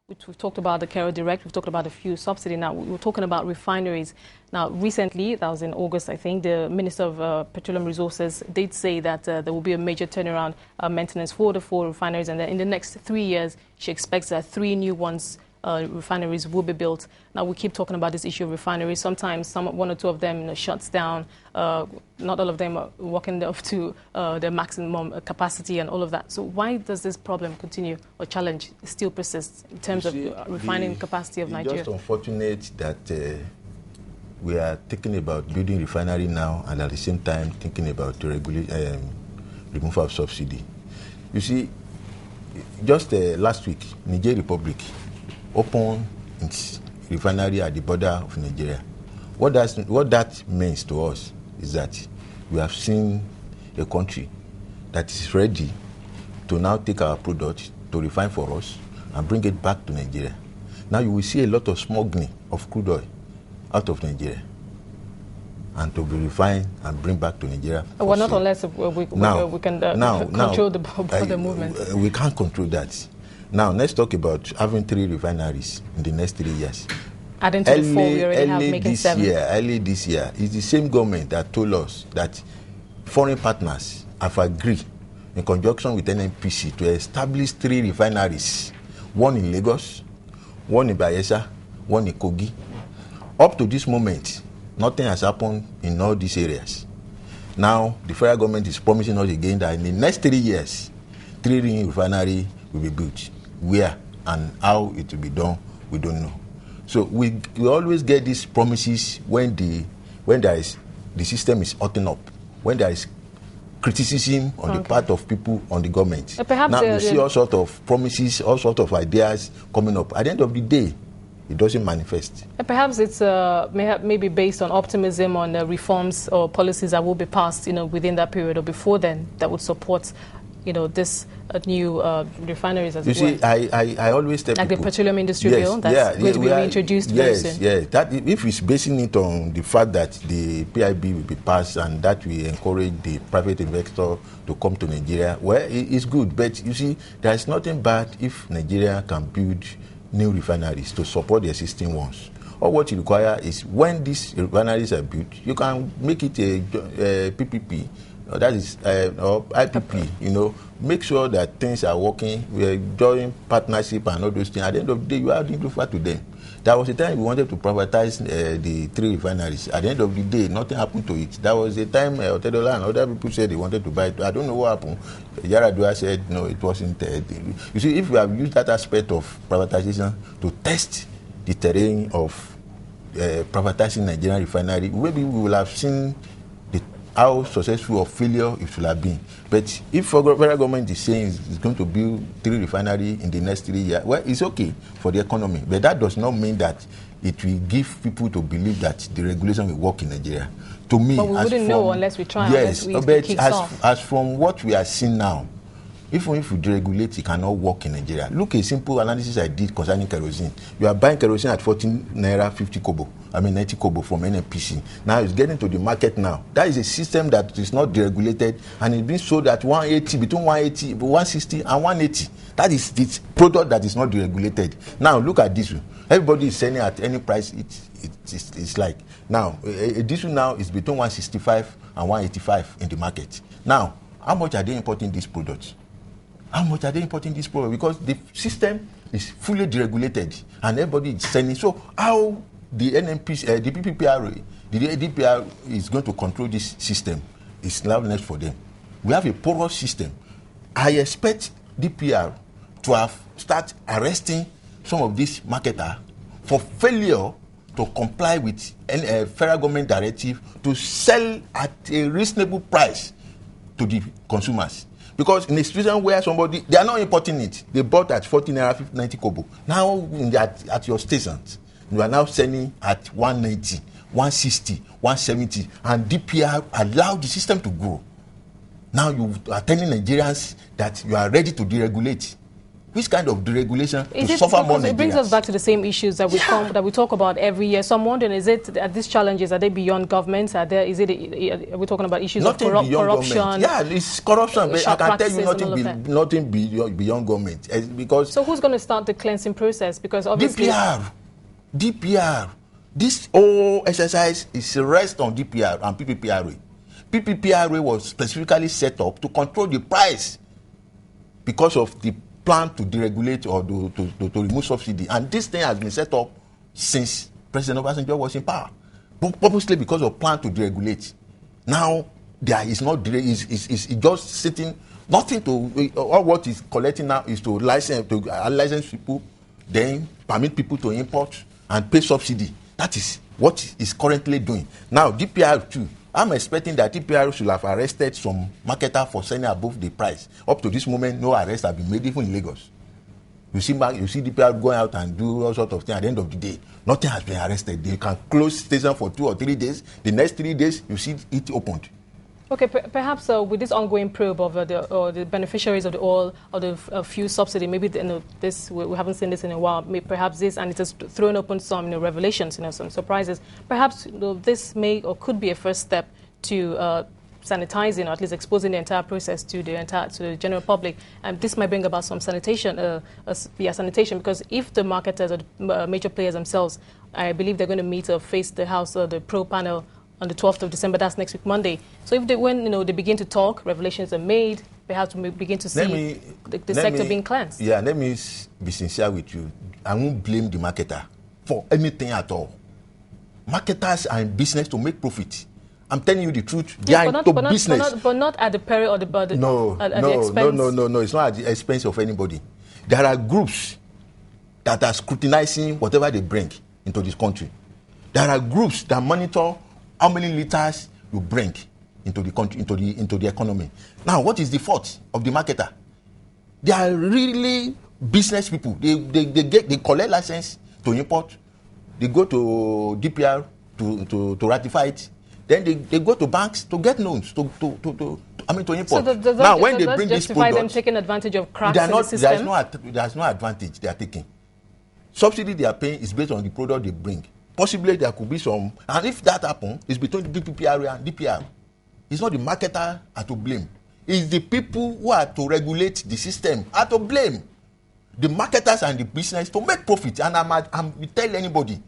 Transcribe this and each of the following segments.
We've talked about the Kero Direct, we've talked about the fuel subsidy. Now, we're talking about refineries. Now, recently, that was in August, I think, the Minister of Petroleum Resources did say that there will be a major turnaround maintenance for the 4 refineries, and that in the next 3 years, she expects that 3 new ones refineries will be built. Now, we keep talking about this issue of refineries. Sometimes one or two of them shuts down. Not all of them are working up to their maximum capacity and all of that. So why does this problem continue or challenge still persist in terms of refining capacity of Nigeria? It's just unfortunate that we are thinking about building refinery now and at the same time thinking about the removal of subsidy. You see, just last week, Niger Republic opened its refinery at the border of Nigeria. What that means to us is that we have seen a country that is ready to now take our product to refine for us and bring it back to Nigeria. Now you will see a lot of smuggling of crude oil out of Nigeria and to be refined and bring back to Nigeria. Well, not unless we can control the border movement. We can't control that. Now, let's talk about having 3 refineries in the next 3 years. Adding to the 4 we already have, making 7. Early this year, it's the same government that told us that foreign partners have agreed in conjunction with NNPC to establish 3 refineries, 1 in Lagos, 1 in Bayelsa, 1 in Kogi. Up to this moment, nothing has happened in all these areas. Now, the federal government is promising us again that in the next 3 years, 3 refineries will be built. Where and how it will be done, we don't know. So we always get these promises when the system is hotting up, when there is criticism on the part of people on the government. Now you see all sorts of promises, all sorts of ideas coming up. At the end of the day, it doesn't manifest. Perhaps it's maybe based on optimism on reforms or policies that will be passed, within that period or before then that would support, this new refineries as well. You see, I always tell like people, the petroleum industry bill that's going to be reintroduced very soon. Yes, that if it's basing it on the fact that the PIB will be passed and that we encourage the private investor to come to Nigeria, well, it's good. But you see, there is nothing bad if Nigeria can build new refineries to support the existing ones. All what you require is when these refineries are built, you can make it a PPP. That is or IPP, make sure that things are working. We are doing partnership and all those things. At the end of the day, you are doing far to them. There was a time we wanted to privatize the 3 refineries. At the end of the day, nothing happened to it. There was a time Otedola and other people said they wanted to buy it. I don't know what happened. Yaradua said no, it wasn't. You see, if we have used that aspect of privatization to test the terrain of privatizing Nigerian refinery, maybe we will have seen how successful or failure it should have been. But if federal government is saying it's going to build 3 refineries in the next 3 years, well, it's okay for the economy. But that does not mean that it will give people to believe that the regulation will work in Nigeria. To me, but we wouldn't know unless we try. Yes, but as from what we are seeing now, even if we deregulate, it cannot work in Nigeria. Look, a simple analysis I did concerning kerosene. You are buying kerosene at 14 naira 50 kobo. 90 kobo from NNPC. Now it's getting to the market now. That is a system that is not deregulated and it's being sold at 180, between 180, 160 and 180. That is the product that is not deregulated. Now look at this one. Everybody is selling at any price it's like. Now, a diesel now is between 165 and 185 in the market. Now, how much are they importing these products? How much are they importing this product? Because the system is fully deregulated and everybody is selling. So how the NNPC, the PPPR, the DPR is going to control this system is now next for them. We have a porous system. I expect DPR to have start arresting some of these marketers for failure to comply with a federal government directive to sell at a reasonable price to the consumers. Because in a situation where they are not importing it, they bought at 14 naira 50, 90 kobo. Now at your stations, you are now selling at 190, 160, 170, and DPR allowed the system to grow. Now you are telling Nigerians that you are ready to deregulate. Which kind of deregulation to suffer more Nigerians? It brings us back to the same issues that we talk about every year. So I'm wondering, is it that these challenges, are they beyond government? Are we talking about issues of corruption? Government. Yeah, it's corruption. But I can tell you nothing beyond government. Because so who's going to start the cleansing process? Because obviously DPR. This whole exercise is rest on DPR and PPPRA. PPPRA was specifically set up to control the price because of the plan to deregulate or to remove subsidy. And this thing has been set up since President Obasanjo was in power, purposely because of plan to deregulate. Now, there is not is just sitting, nothing to, all what is collecting now is to license people, then permit people to import and pay subsidy. That is what is currently doing. Now, DPR too, I'm expecting that DPR should have arrested some marketer for selling above the price. Up to this moment, no arrests have been made, even in Lagos. You see DPR going out and do all sorts of things. At the end of the day, nothing has been arrested. They can close station for 2 or 3 days. The next 3 days, you see it opened. Okay, perhaps with this ongoing probe of the beneficiaries of the oil or the fuel subsidy, maybe we haven't seen this in a while. Maybe perhaps this, and it has thrown open some revelations, some surprises. Perhaps this may or could be a first step to sanitizing, or at least exposing the entire process to the general public, and this might bring about some sanitation. Sanitation, because if the marketers or the major players themselves, I believe they're going to meet or face the House, the pro panel, on the 12th of December, that's next week, Monday. So if when they begin to talk, revelations are made, perhaps we begin to see the sector being cleansed. Yeah, let me be sincere with you. I won't blame the marketer for anything at all. Marketers are in business to make profit. I'm telling you the truth. They are into business. But not at the peril or the expense. No. It's not at the expense of anybody. There are groups that are scrutinizing whatever they bring into this country. There are groups that monitor how many liters you bring into the country, into the economy. Now, what is the fault of the marketer? They are really business people. They collect license to import. They go to DPR to ratify it. Then they go to banks to get loans to import. So now, when they bring this product, them taking advantage of cracks in the system? There's no advantage they are taking. Subsidy they are paying is based on the product they bring. Possibly there could be some, and if that happens, it's between the PPPRA and DPR. It's not the marketer are to blame. It's the people who are to regulate the system are to blame. The marketers and the business to make profit. And I'm tell anybody,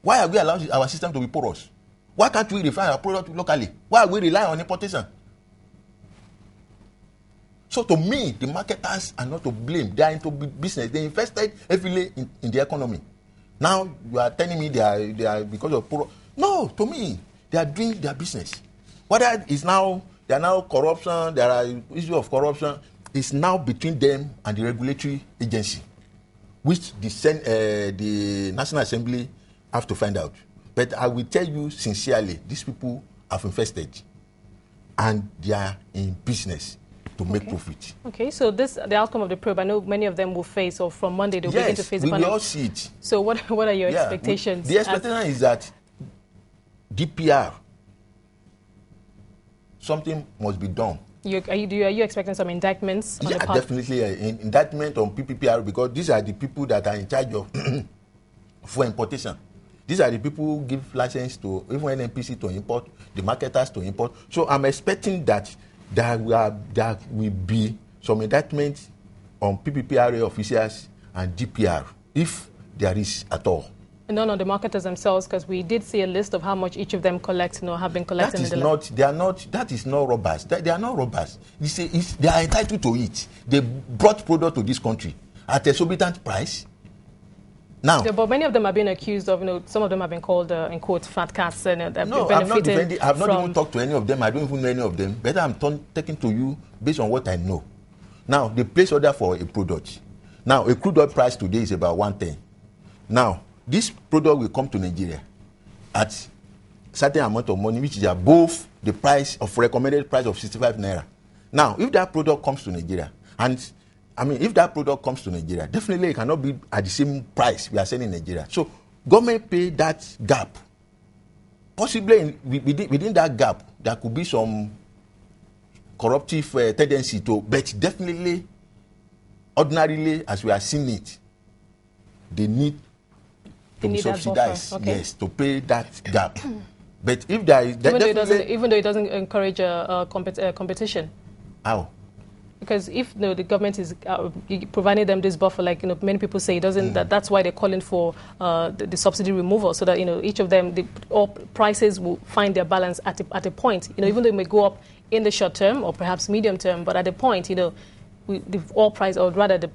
why are we allowing our system to be porous? Why can't we refine our product locally? Why are we relying on importation? So to me, the marketers are not to blame. They are into business. They invested heavily in the economy. Now you are telling me they are because of poor. No, to me, they are doing their business. Whether it's now there are now corruption, there are issues of corruption, it's now between them and the regulatory agency, which the National Assembly have to find out. But I will tell you sincerely, these people have invested and they are in business to make profit. Okay, so the outcome of the probe, I know many of them will face, or from Monday they'll begin to face the panel. We will all see it. So what are your expectations? The expectation is that DPR, something must be done. Are you expecting some indictments? On the part? Definitely an indictment on PPPR, because these are the people that are in charge of for importation. These are the people who give license to even NNPC to import, the marketers to import. So I'm expecting that there will be some indictment on PPPRA officials and DPR, if there is at all. And none of the marketers themselves, because we did see a list of how much each of them collect, have been collecting. That is not robbers. They are not robbers. They are entitled to it. They brought product to this country at a exorbitant price. Now, but many of them are being accused of, some of them have been called, in quotes, fat cats. And no, I've not even talked to any of them. I don't even know any of them. But I'm taking to you based on what I know. Now, they place order for a product. Now, a crude oil price today is about 110. Now, this product will come to Nigeria at certain amount of money, which is above the price of recommended price of 65 naira. Now, if that product comes to Nigeria, and if that product comes to Nigeria, definitely it cannot be at the same price we are selling in Nigeria. So, government pay that gap. Possibly within that gap, there could be some corruptive tendency to, but definitely ordinarily, as we are seeing it, they need to be subsidized, okay. yes, to pay that gap. But if there is, even though it doesn't encourage competition. How? Because if the government is providing them this buffer, like many people say, it doesn't. That's why they're calling for the subsidy removal, so that each of them, all prices will find their balance at a point. Even though it may go up in the short term or perhaps medium term, but at a point, the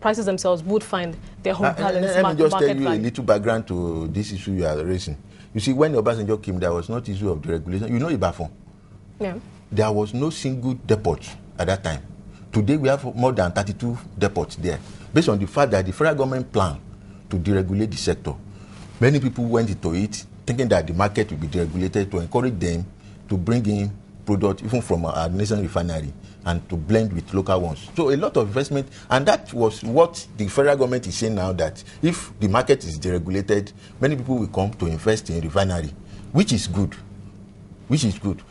prices themselves would find their own balance. Let me just tell you a little background to this issue you are raising. You see, when Obasanjo came, there was not issue of deregulation. You know Ibafon? Yeah. There was no single depot at that time. Today we have more than 32 depots there, based on the fact that the federal government planned to deregulate the sector. Many people went into it thinking that the market will be deregulated to encourage them to bring in products even from our nation refinery and to blend with local ones. So a lot of investment, and that was what the federal government is saying now, that if the market is deregulated, many people will come to invest in refinery, which is good.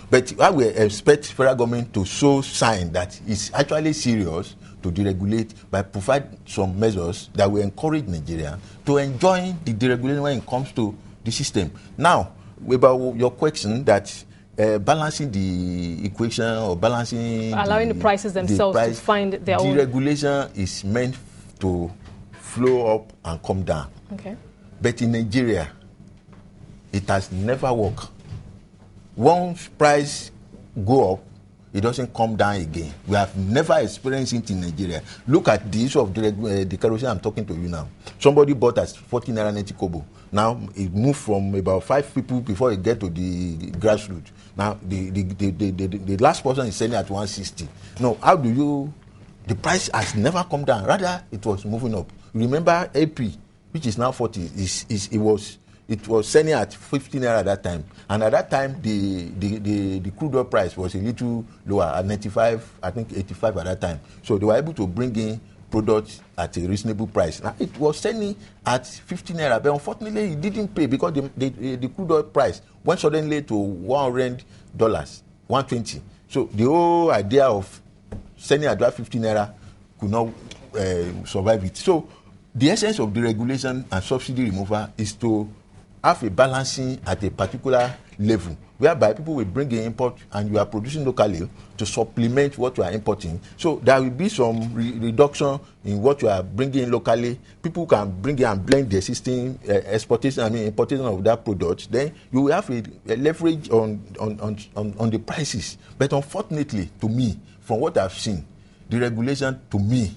But I will expect federal government to show sign that it's actually serious to deregulate by providing some measures that will encourage Nigeria to enjoy the deregulation when it comes to the system. Now, about your question that balancing the equation or allowing the prices themselves to find their own. Deregulation is meant to flow up and come down. Okay. But in Nigeria, it has never worked. Once price go up, it doesn't come down again. We have never experienced it in Nigeria. Look at the issue of the kerosene I'm talking to you now. Somebody bought at 14 naira 90 kobo. Now it moved from about 5 people before it get to the grassroots. Now the last person is selling at 160. No, how do you? The price has never come down. Rather, it was moving up. Remember AP, which is now 40, it was selling at 15 naira at that time, and at that time the crude oil price was a little lower at 95, I think 85 at that time. So they were able to bring in products at a reasonable price. Now it was selling at 15 naira, but unfortunately it didn't pay because the crude oil price went suddenly to $100, 120. So the whole idea of selling at that 15 naira could not survive it. So the essence of the regulation and subsidy removal is to have a balancing at a particular level, whereby people will bring in import and you are producing locally to supplement what you are importing. So there will be some reduction in what you are bringing in locally. People can bring in and blend the existing importation of that product. Then you will have a leverage on the prices. But unfortunately, to me, from what I've seen, the regulation to me,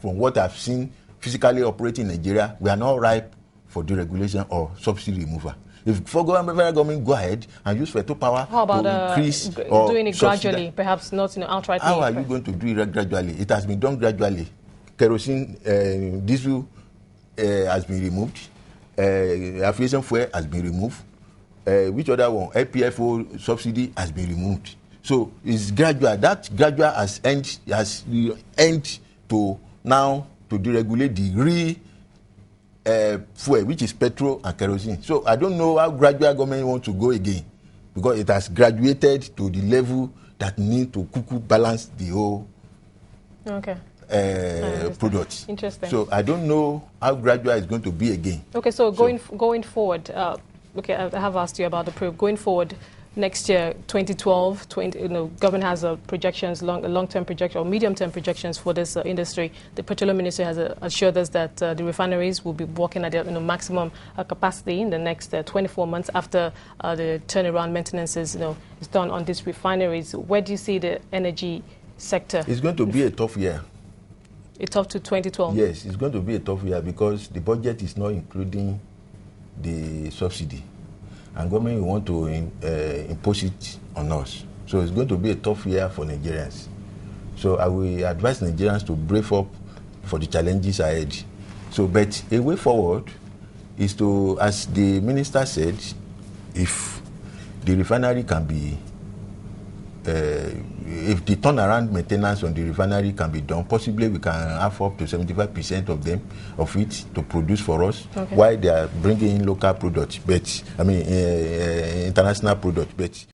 from what I've seen physically operating in Nigeria, we are not ripe for deregulation or subsidy removal. If federal government go ahead and use veto power to increase or doing it gradually, perhaps not outright. How are you going to do it gradually? It has been done gradually. Kerosene, diesel has been removed. Aviation fuel has been removed. Which other one? LPFO subsidy has been removed. So it's gradual. That gradual has end to now to deregulate the real fuel, which is petrol and kerosene. So I don't know how gradual government wants to go again, because it has graduated to the level that need to balance the whole product. Interesting. So I don't know how gradual it's going to be again. Okay, so going forward, I have asked you about the probe. Going forward, next year, 2012, government has projections, long-term projection or medium-term projections for this industry. The petroleum ministry has assured us that the refineries will be working at their maximum capacity in the next 24 months after the turnaround maintenance is done on these refineries. Where do you see the energy sector? It's going to be a tough year. It's tough to 2012? Yes, it's going to be a tough year because the budget is not including the subsidy. And government will want to impose it on us. So it's going to be a tough year for Nigerians. So I will advise Nigerians to brave up for the challenges ahead. So, but a way forward is to, as the minister said, if the refinery can be, if the turnaround maintenance on the refinery can be done, possibly we can have up to 75% of it to produce for us, while they are bringing in local products, but international products. But